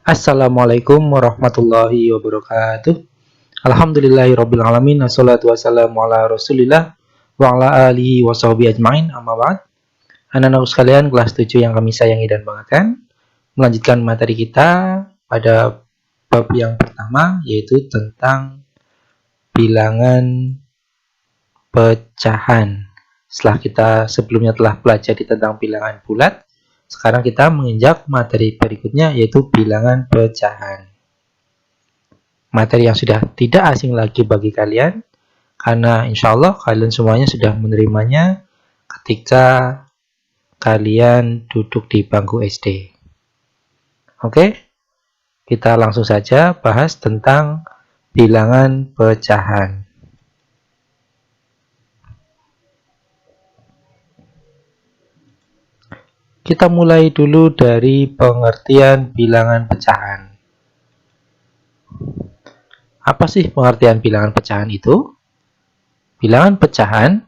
Assalamualaikum warahmatullahi wabarakatuh. Alhamdulillahirabbil alamin. Wassalatu wassalamu ala Rasulillah wa ala alihi washabihi ajmain. Amma ba'd. Anak-anak sekalian kelas 7 yang kami sayangi dan banggakan, melanjutkan materi kita pada bab yang pertama, yaitu tentang bilangan pecahan. Setelah kita sebelumnya telah belajar tentang bilangan bulat, sekarang kita menginjak materi berikutnya, yaitu bilangan pecahan. Materi yang sudah tidak asing lagi bagi kalian, karena insya Allah kalian semuanya sudah menerimanya ketika kalian duduk di bangku SD. Oke, kita langsung saja bahas tentang bilangan pecahan. Kita mulai dulu dari pengertian bilangan pecahan. Apa sih pengertian bilangan pecahan itu? Bilangan pecahan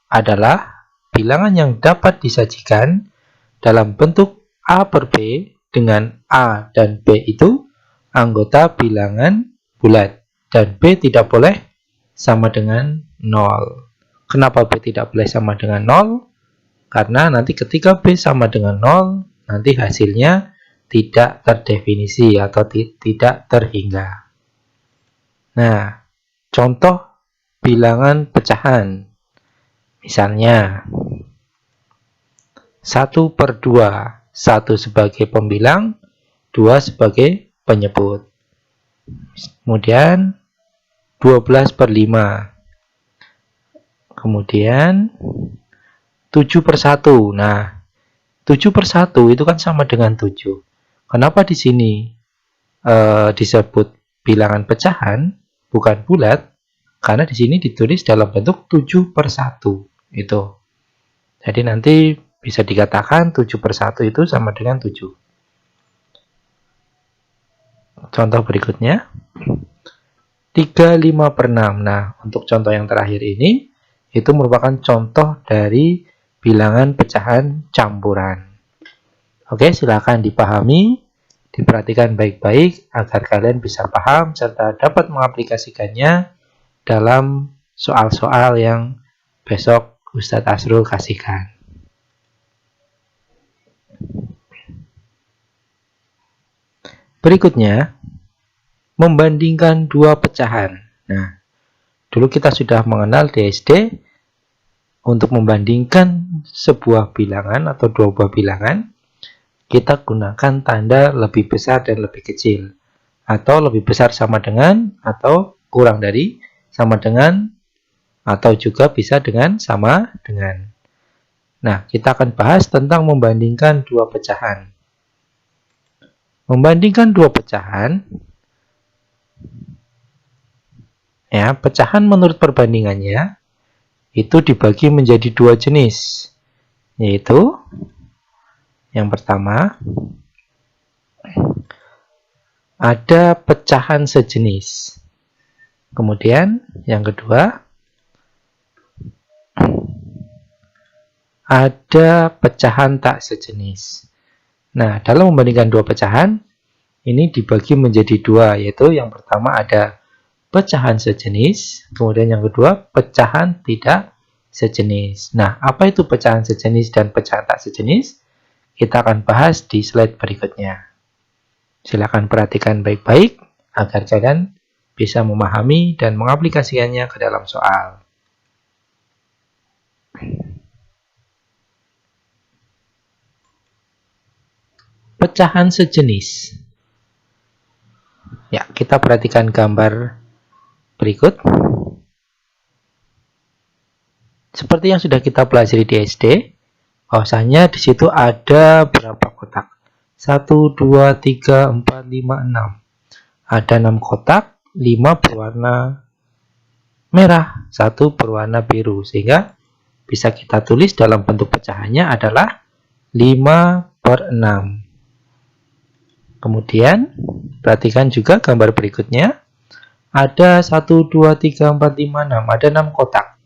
adalah bilangan yang dapat disajikan dalam bentuk A per B, dengan A dan B itu anggota bilangan bulat, dan B tidak boleh sama dengan 0. Kenapa B tidak boleh sama dengan 0? Karena nanti ketika B sama dengan 0, nanti hasilnya tidak terdefinisi atau tidak terhingga. Nah, contoh bilangan pecahan. Misalnya, 1 per 2, 1 sebagai pembilang, 2 sebagai penyebut. Kemudian, 12 per 5. Kemudian, 7 per 1. Nah, 7 per 1 itu kan sama dengan 7. Kenapa di sini disebut bilangan pecahan, bukan bulat? Karena di sini ditulis dalam bentuk 7 per 1. Itu. Jadi nanti bisa dikatakan 7 per 1 itu sama dengan 7. Contoh berikutnya. 3, 5 per 6. Nah, untuk contoh yang terakhir ini, itu merupakan contoh dari bilangan pecahan campuran. Oke, silakan dipahami, diperhatikan baik-baik agar kalian bisa paham serta dapat mengaplikasikannya dalam soal-soal yang besok Ustadz Asrul kasihkan. Berikutnya, membandingkan dua pecahan. Nah, dulu kita sudah mengenal di SD. Untuk membandingkan sebuah bilangan atau dua buah bilangan, kita gunakan tanda lebih besar dan lebih kecil, atau lebih besar sama dengan, atau kurang dari, sama dengan, atau juga bisa dengan sama dengan. Nah, kita akan bahas tentang membandingkan dua pecahan. Membandingkan dua pecahan, ya, pecahan menurut perbandingannya itu dibagi menjadi dua jenis, yaitu yang pertama ada pecahan sejenis, kemudian yang kedua ada pecahan tak sejenis. Nah, dalam membandingkan dua pecahan ini dibagi menjadi dua, yaitu yang pertama ada pecahan sejenis, kemudian yang kedua pecahan tidak sejenis. Nah, apa itu pecahan sejenis dan pecahan tak sejenis? Kita akan bahas di slide berikutnya. Silakan perhatikan baik-baik agar kalian bisa memahami dan mengaplikasikannya ke dalam soal. Pecahan sejenis. Ya, kita perhatikan gambar berikut. Seperti yang sudah kita pelajari di SD, bahwasanya di situ ada berapa kotak? 1, 2, 3, 4, 5, 6. Ada 6 kotak, 5 berwarna merah, 1 berwarna biru. Sehingga bisa kita tulis dalam bentuk pecahannya adalah 5 per 6. Kemudian, perhatikan juga gambar berikutnya. Ada 1, 2, 3, 4, 5, 6. Ada 6 kotak.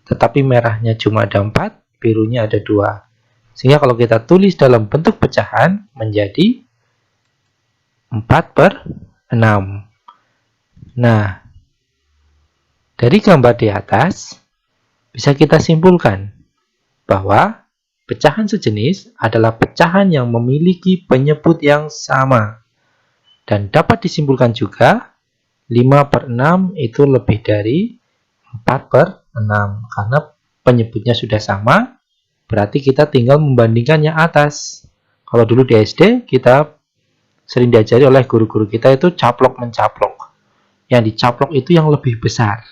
Tetapi merahnya cuma ada 4, birunya ada 2. Sehingga kalau kita tulis dalam bentuk pecahan menjadi 4/6. Nah, dari gambar di atas, bisa kita simpulkan bahwa pecahan sejenis adalah pecahan yang memiliki penyebut yang sama. Dan dapat disimpulkan juga, 5/6 itu lebih dari 4/6. Karena penyebutnya sudah sama, berarti kita tinggal membandingkan yang atas. Kalau dulu di SD, kita sering diajari oleh guru-guru kita itu caplok mencaplok. Yang dicaplok itu yang lebih besar.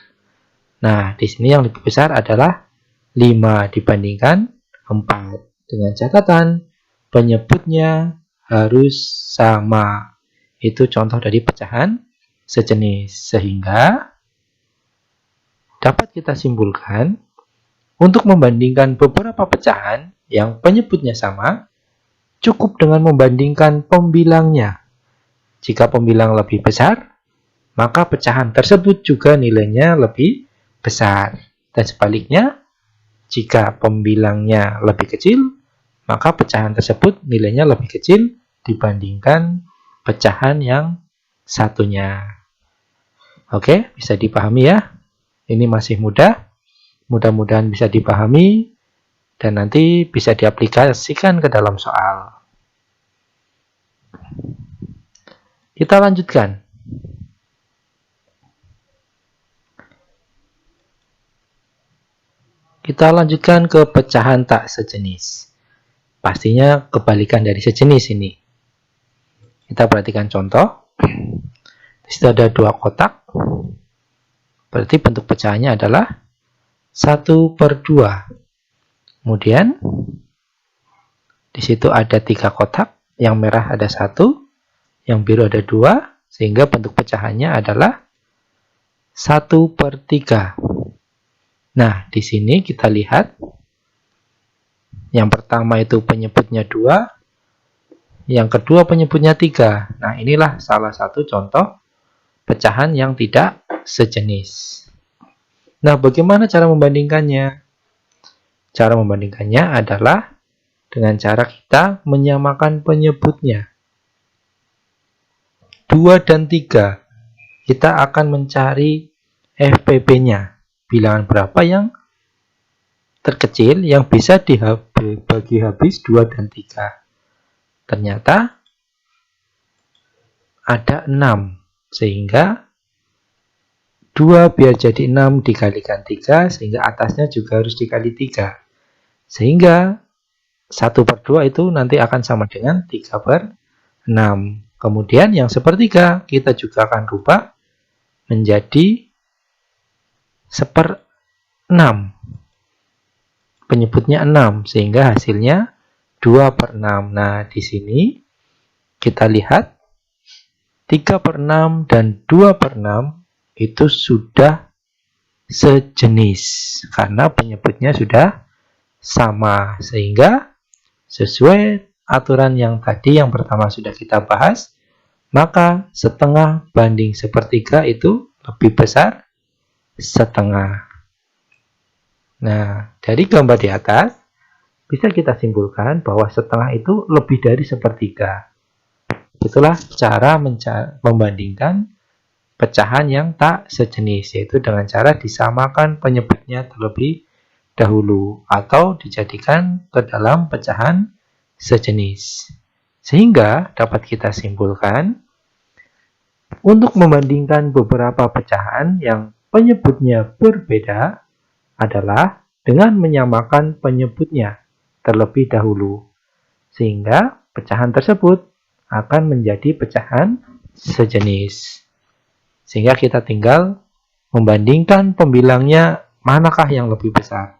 Nah, di sini yang lebih besar adalah 5 dibandingkan 4. Dengan catatan, penyebutnya harus sama. Itu contoh dari pecahan sejenis. Sehingga dapat kita simpulkan, untuk membandingkan beberapa pecahan yang penyebutnya sama, cukup dengan membandingkan pembilangnya. Jika pembilang lebih besar, maka pecahan tersebut juga nilainya lebih besar. Dan sebaliknya, jika pembilangnya lebih kecil, maka pecahan tersebut nilainya lebih kecil dibandingkan pecahan yang satunya. Oke, bisa dipahami ya? Ini masih mudah. Mudah-mudahan bisa dipahami dan nanti bisa diaplikasikan ke dalam soal. Kita lanjutkan. Kita lanjutkan ke pecahan tak sejenis. Pastinya kebalikan dari sejenis ini. Kita perhatikan contoh. Di situ ada 2 kotak. Berarti bentuk pecahannya adalah 1/2. Kemudian di situ ada 3 kotak. Yang merah ada 1, yang biru ada 2, sehingga bentuk pecahannya adalah 1/3. Nah, di sini kita lihat yang pertama itu penyebutnya 2, yang kedua penyebutnya 3. Nah, inilah salah satu contoh pecahan yang tidak sejenis. Nah, bagaimana cara membandingkannya? Cara membandingkannya adalah dengan cara kita menyamakan penyebutnya. 2 dan 3, kita akan mencari FPP-nya. Bilangan berapa yang terkecil yang bisa dibagi habis 2 dan 3. Ternyata ada 6, sehingga 2 biar jadi 6 dikalikan 3, sehingga atasnya juga harus dikali 3. Sehingga 1/2 itu nanti akan sama dengan 3/6. Kemudian yang sepertiga kita juga akan rubah menjadi 1/6. Penyebutnya 6, sehingga hasilnya 2/6. Nah, di sini kita lihat 3/6 dan 2/6 itu sudah sejenis karena penyebutnya sudah sama, sehingga sesuai aturan yang tadi yang pertama sudah kita bahas, maka setengah banding sepertiga itu lebih besar setengah. Nah, dari gambar di atas bisa kita simpulkan bahwa setengah itu lebih dari sepertiga. Itulah cara membandingkan pecahan yang tak sejenis, yaitu dengan cara disamakan penyebutnya terlebih dahulu atau dijadikan ke dalam pecahan sejenis. Sehingga dapat kita simpulkan, untuk membandingkan beberapa pecahan yang penyebutnya berbeda adalah dengan menyamakan penyebutnya terlebih dahulu, sehingga pecahan tersebut akan menjadi pecahan sejenis. Sehingga kita tinggal membandingkan pembilangnya manakah yang lebih besar.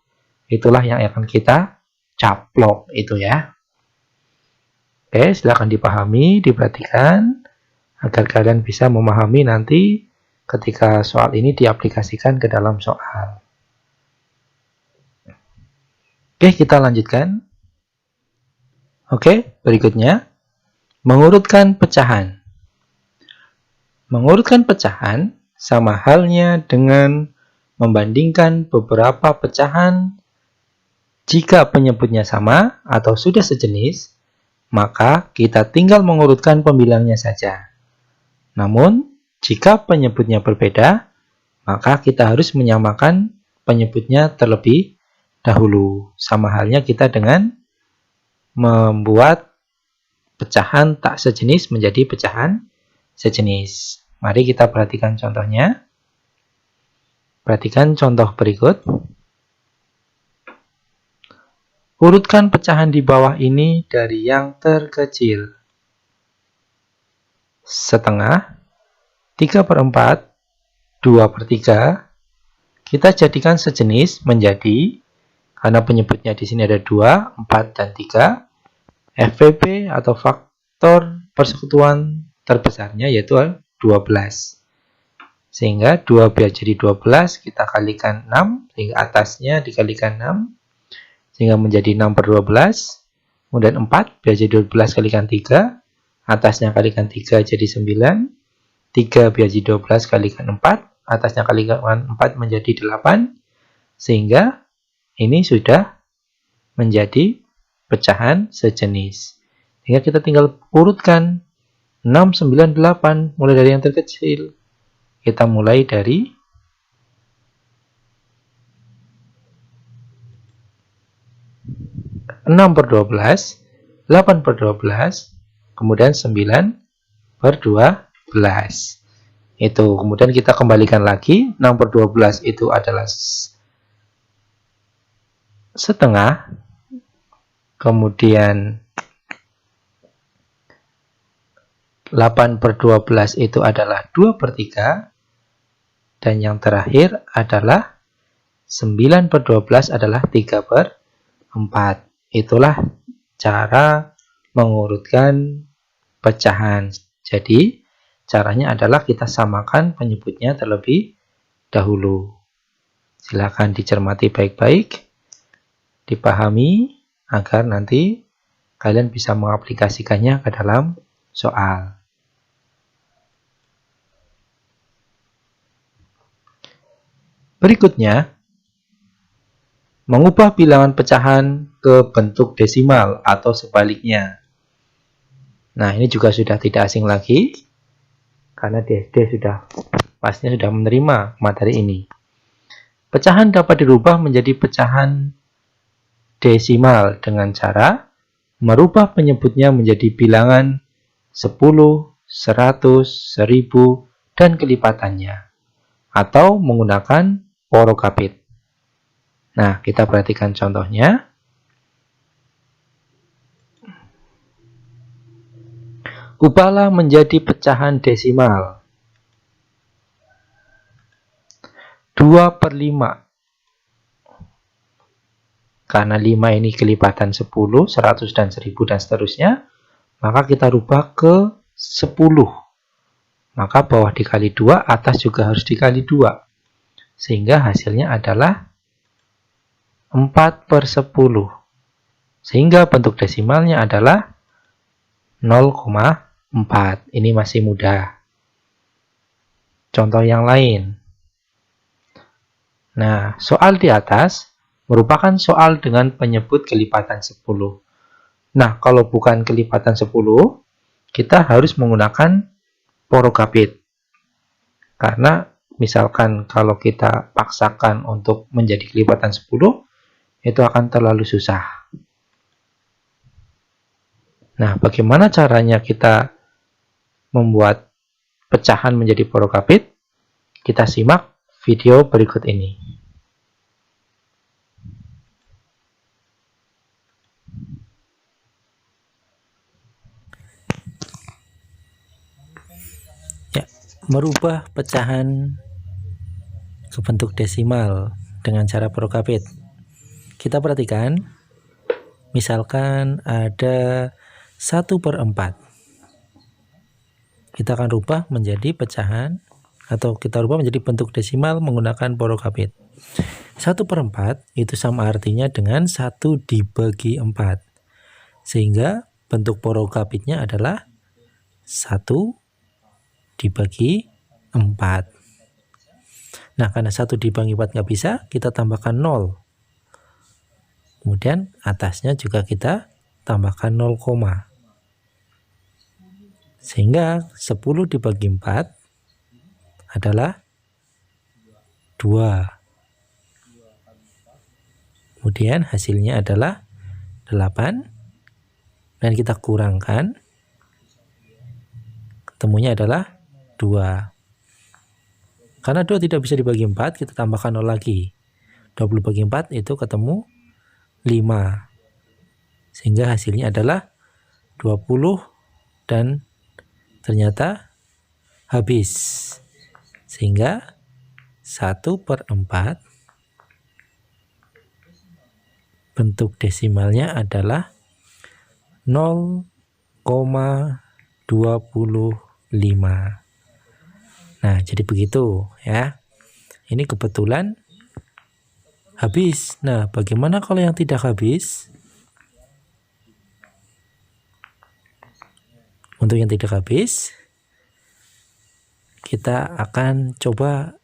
Itulah yang akan kita caplok itu ya. Oke, silakan dipahami, diperhatikan agar kalian bisa memahami nanti ketika soal ini diaplikasikan ke dalam soal. Oke, kita lanjutkan. Oke, berikutnya mengurutkan pecahan. Mengurutkan pecahan sama halnya dengan membandingkan beberapa pecahan jika penyebutnya sama atau sudah sejenis maka kita tinggal mengurutkan pembilangnya saja. Namun, jika penyebutnya berbeda, maka kita harus menyamakan penyebutnya terlebih dahulu. Sama halnya kita dengan membuat pecahan tak sejenis menjadi pecahan sejenis. Mari kita perhatikan contohnya. Perhatikan contoh berikut. Urutkan pecahan di bawah ini dari yang terkecil. Setengah, 3/4, 2/3. Kita jadikan sejenis menjadi, karena penyebutnya di sini ada 2, 4, dan 3, FPP atau faktor persekutuan terbesarnya yaitu 12. Sehingga 2 biar jadi 12, kita kalikan 6, sehingga atasnya dikalikan 6. Sehingga menjadi 6/12, kemudian 4, biar jadi 12 kalikan 3, atasnya kalikan 3 jadi 9, 3 biar jadi 12 kalikan 4, atasnya kalikan 4 menjadi 8, sehingga ini sudah menjadi pecahan sejenis. Sehingga kita tinggal urutkan 6, 9, 8, mulai dari yang terkecil. Kita mulai dari 6/12, 8/12, kemudian 9/12. Itu, kemudian kita kembalikan lagi, 6/12 itu adalah setengah, kemudian 8/12 itu adalah 2/3, dan yang terakhir adalah 9/12 adalah 3/4. Itulah cara mengurutkan pecahan. Jadi, caranya adalah kita samakan penyebutnya terlebih dahulu. Silakan dicermati baik-baik, dipahami, agar nanti kalian bisa mengaplikasikannya ke dalam soal. Berikutnya, mengubah bilangan pecahan ke bentuk desimal atau sebaliknya. Nah, ini juga sudah tidak asing lagi, karena di SD pastinya sudah menerima materi ini. Pecahan dapat dirubah menjadi pecahan desimal dengan cara merubah penyebutnya menjadi bilangan 10, 100, 1000, dan kelipatannya, atau menggunakan porokapit. Nah, kita perhatikan contohnya. Ubahlah menjadi pecahan desimal. 2/5. Karena 5 ini kelipatan 10, 100, dan 1000, dan seterusnya, maka kita rubah ke 10. Maka bawah dikali 2, atas juga harus dikali 2. Sehingga hasilnya adalah 4/10. Sehingga bentuk desimalnya adalah 0,4. Ini masih mudah. Contoh yang lain. Nah, soal di atas merupakan soal dengan penyebut kelipatan 10. Nah, kalau bukan kelipatan 10, kita harus menggunakan porokapit. Karena misalkan kalau kita paksakan untuk menjadi kelipatan 10, itu akan terlalu susah. Nah, bagaimana caranya kita membuat pecahan menjadi porokapit? Kita simak video berikut ini. Ya, merubah pecahan ke bentuk desimal dengan cara porokapit. Kita perhatikan, misalkan ada 1/4. Kita akan rubah menjadi pecahan, atau kita rubah menjadi bentuk desimal menggunakan porokapit. 1/4 itu sama artinya dengan 1 dibagi 4. Sehingga bentuk porokapitnya adalah 1 dibagi 4. Nah, karena 1 dibagi 4 nggak bisa, kita tambahkan 0. Kemudian atasnya juga kita tambahkan 0, Sehingga 10 dibagi 4 adalah 2. Kemudian hasilnya adalah 8. Dan kita kurangkan, ketemunya adalah 2. Karena 2 tidak bisa dibagi 4, kita tambahkan 0 lagi. 20 bagi 4 itu ketemu 5. Sehingga hasilnya adalah 20 dan ternyata habis. Sehingga 1/4 bentuk desimalnya adalah 0,25. Nah, jadi begitu ya. Ini kebetulan habis. Nah, bagaimana kalau yang tidak habis? Untuk yang tidak habis, kita akan coba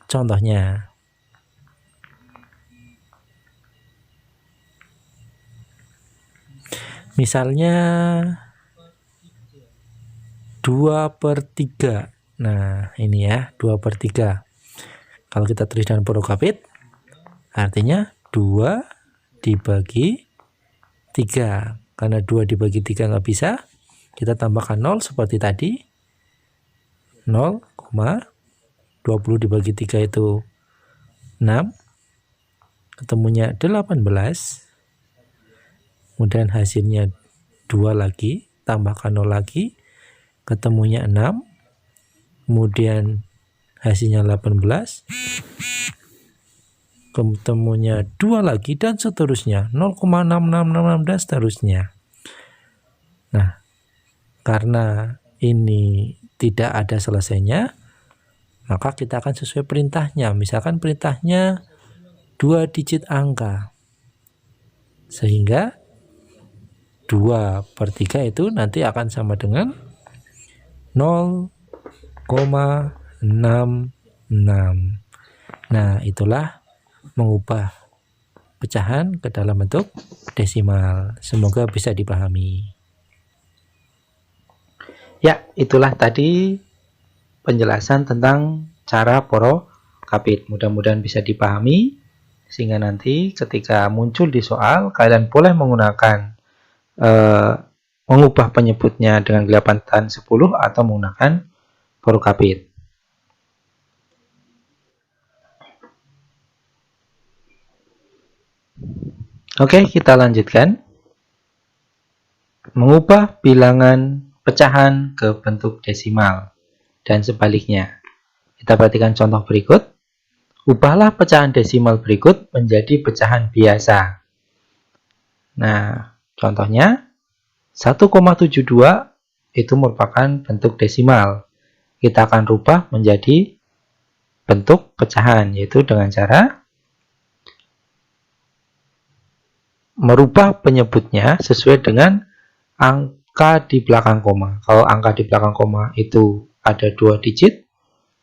contohnya. Misalnya 2/3. Nah, ini ya, 2/3. Kalau kita tulis dengan porokapit, artinya 2 dibagi 3. Karena 2 dibagi 3 nggak bisa, kita tambahkan 0 seperti tadi. 0,20 dibagi 3 itu 6. Ketemunya 18. Kemudian hasilnya 2 lagi, tambahkan 0 lagi, ketemunya 6. Kemudian hasilnya 18, ketemunya 2 lagi, dan seterusnya 0,6666 dan seterusnya. Nah, karena ini tidak ada selesainya, maka kita akan sesuai perintahnya. Misalkan perintahnya 2 digit angka, sehingga 2/3 itu nanti akan sama dengan 0,66. Nah, itulah mengubah pecahan ke dalam bentuk desimal. Semoga bisa dipahami. Ya, itulah tadi penjelasan tentang cara porokapit. Mudah-mudahan bisa dipahami, sehingga nanti ketika muncul di soal, kalian boleh menggunakan mengubah penyebutnya dengan kelipatan 10 atau menggunakan porokapit. Oke, kita lanjutkan. Mengubah bilangan pecahan ke bentuk desimal dan sebaliknya. Kita perhatikan contoh berikut. Ubahlah pecahan desimal berikut menjadi pecahan biasa. Nah, contohnya 1,72 itu merupakan bentuk desimal. Kita akan rubah menjadi bentuk pecahan, yaitu dengan cara merubah penyebutnya sesuai dengan angka di belakang koma. Kalau angka di belakang koma itu ada 2 digit,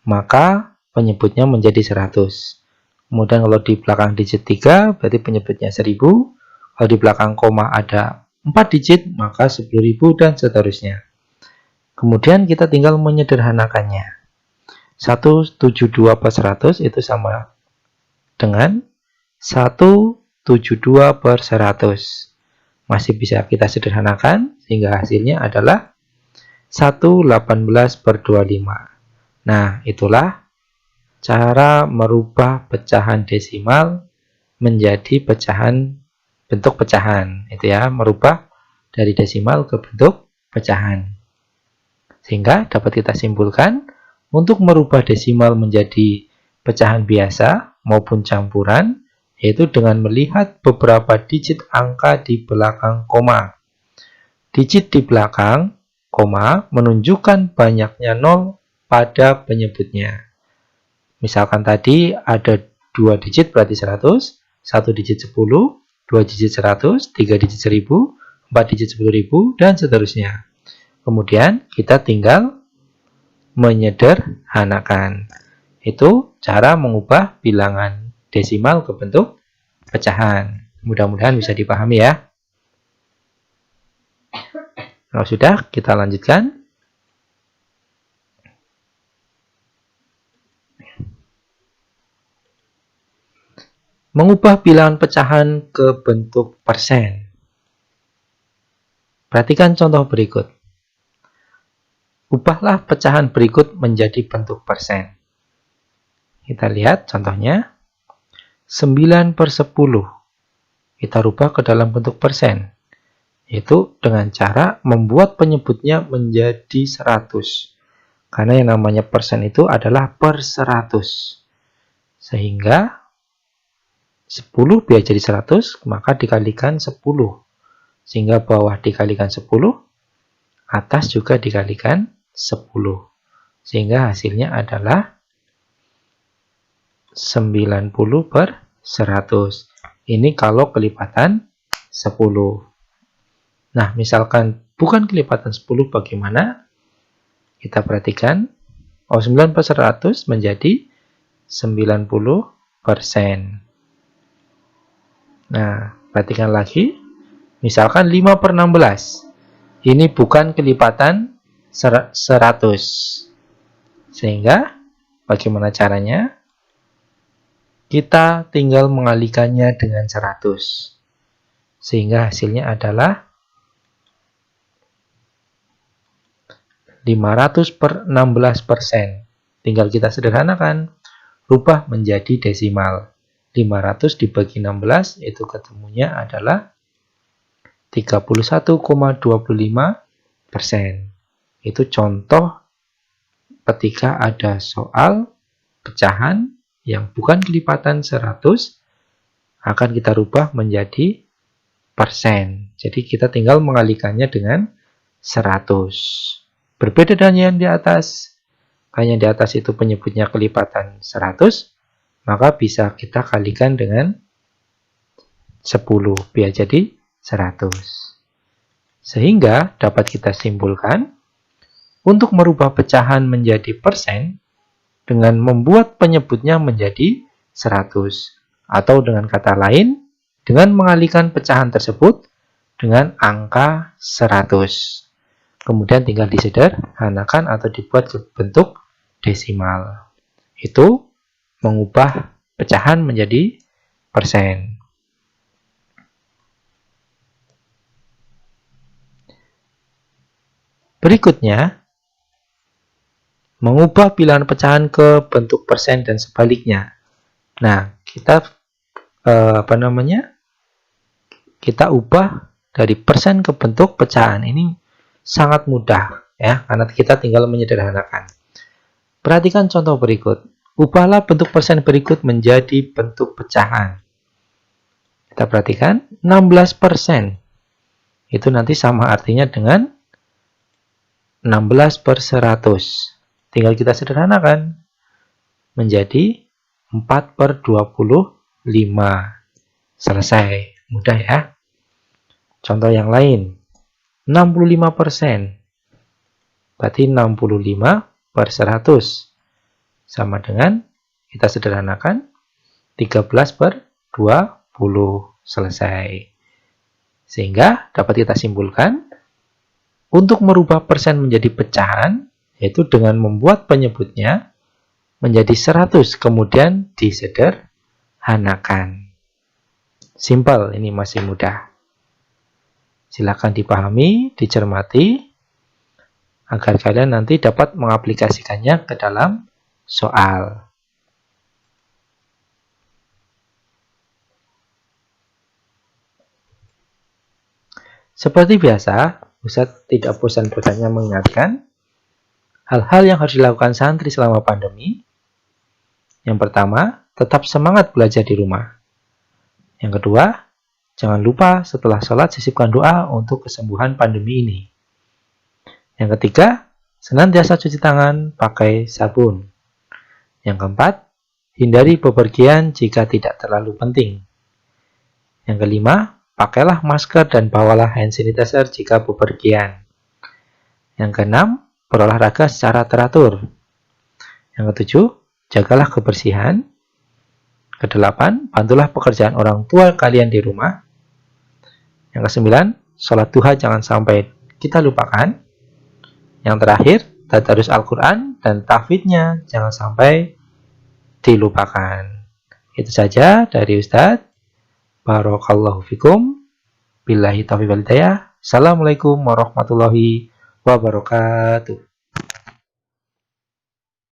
maka penyebutnya menjadi 100. Kemudian kalau di belakang digit 3, berarti penyebutnya 1000. Kalau di belakang koma ada 4 digit, maka 10.000 dan seterusnya. Kemudian kita tinggal menyederhanakannya. 172/100 itu sama dengan 172/100. Masih bisa kita sederhanakan, sehingga hasilnya adalah 118/25. Nah, itulah cara merubah pecahan desimal menjadi bentuk pecahan. Itu ya, merubah dari desimal ke bentuk pecahan. Sehingga dapat kita simpulkan, untuk merubah desimal menjadi pecahan biasa maupun campuran, yaitu dengan melihat beberapa digit angka di belakang koma. Digit di belakang koma menunjukkan banyaknya 0 pada penyebutnya. Misalkan tadi ada 2 digit berarti 100, 1 digit 10, 2 digit 100, 3 digit 1000, 4 digit 10.000, dan seterusnya. Kemudian kita tinggal menyederhanakan. Itu cara mengubah bilangan desimal ke bentuk pecahan. Mudah-mudahan bisa dipahami ya. Kalau sudah, kita lanjutkan. Mengubah bilangan pecahan ke bentuk persen. Perhatikan contoh berikut. Ubahlah pecahan berikut menjadi bentuk persen. Kita lihat contohnya. 9/10. Kita rubah ke dalam bentuk persen. Yaitu dengan cara membuat penyebutnya menjadi 100. Karena yang namanya persen itu adalah per 100. Sehingga 10 biar jadi 100, maka dikalikan 10. Sehingga bawah dikalikan 10, atas juga dikalikan 10. Sehingga hasilnya adalah 90/100. Ini kalau kelipatan 10. Nah, misalkan bukan kelipatan 10 bagaimana? Kita perhatikan. 9/100 menjadi 90%. Nah, perhatikan lagi. Misalkan 5/16. Ini bukan kelipatan 100. Sehingga, bagaimana caranya? Kita tinggal mengalihkannya dengan 100. Sehingga hasilnya adalah 500/16%. Tinggal kita sederhanakan. Rubah menjadi desimal. 500 dibagi 16 itu ketemunya adalah 31,25%. Itu contoh ketika ada soal pecahan yang bukan kelipatan 100 akan kita rubah menjadi persen. Jadi kita tinggal mengalihkannya dengan 100. Berbeda dengan yang di atas. Hanya di atas itu penyebutnya kelipatan 100, maka bisa kita kalikan dengan 10 biar jadi 100. Sehingga dapat kita simpulkan, untuk merubah pecahan menjadi persen dengan membuat penyebutnya menjadi 100. Atau dengan kata lain, dengan mengalihkan pecahan tersebut dengan angka 100. Kemudian tinggal disederhanakan atau dibuat ke bentuk desimal. Itu mengubah pecahan menjadi persen. Berikutnya, mengubah bilangan pecahan ke bentuk persen dan sebaliknya. Nah, kita kita ubah dari persen ke bentuk pecahan. Ini sangat mudah ya, karena kita tinggal menyederhanakan. Perhatikan contoh berikut. Ubahlah bentuk persen berikut menjadi bentuk pecahan. Kita perhatikan 16%. Itu nanti sama artinya dengan 16/100. Tinggal kita sederhanakan menjadi 4/25. Selesai. Mudah ya. Contoh yang lain. 65%. Berarti 65/100. Sama dengan, kita sederhanakan, 13/20. Selesai. Sehingga dapat kita simpulkan, untuk merubah persen menjadi pecahan, yaitu dengan membuat penyebutnya menjadi 100, kemudian disederhanakan. Simpel, ini masih mudah. Silakan dipahami, dicermati, agar kalian nanti dapat mengaplikasikannya ke dalam soal. Seperti biasa, Ustadz tidak bosan-bosannya mengingatkan hal-hal yang harus dilakukan santri selama pandemi. Yang pertama, tetap semangat belajar di rumah. Yang kedua, jangan lupa setelah sholat sisipkan doa untuk kesembuhan pandemi ini. Yang ketiga, senantiasa cuci tangan pakai sabun. Yang keempat, hindari bepergian jika tidak terlalu penting. Yang kelima, pakailah masker dan bawalah hand sanitizer jika bepergian. Yang keenam, berolahraga secara teratur. Yang ketujuh, jagalah kebersihan. Kedelapan, bantulah pekerjaan orang tua kalian di rumah. Yang kesembilan, sholat duha jangan sampai kita lupakan. Yang terakhir, tadarus Al-Quran dan tahfidnya jangan sampai dilupakan. Itu saja dari Ustadz. Barakallahu fikum. Billahi taufiq wal hidayah. Assalamualaikum warahmatullahi wabarakatuh.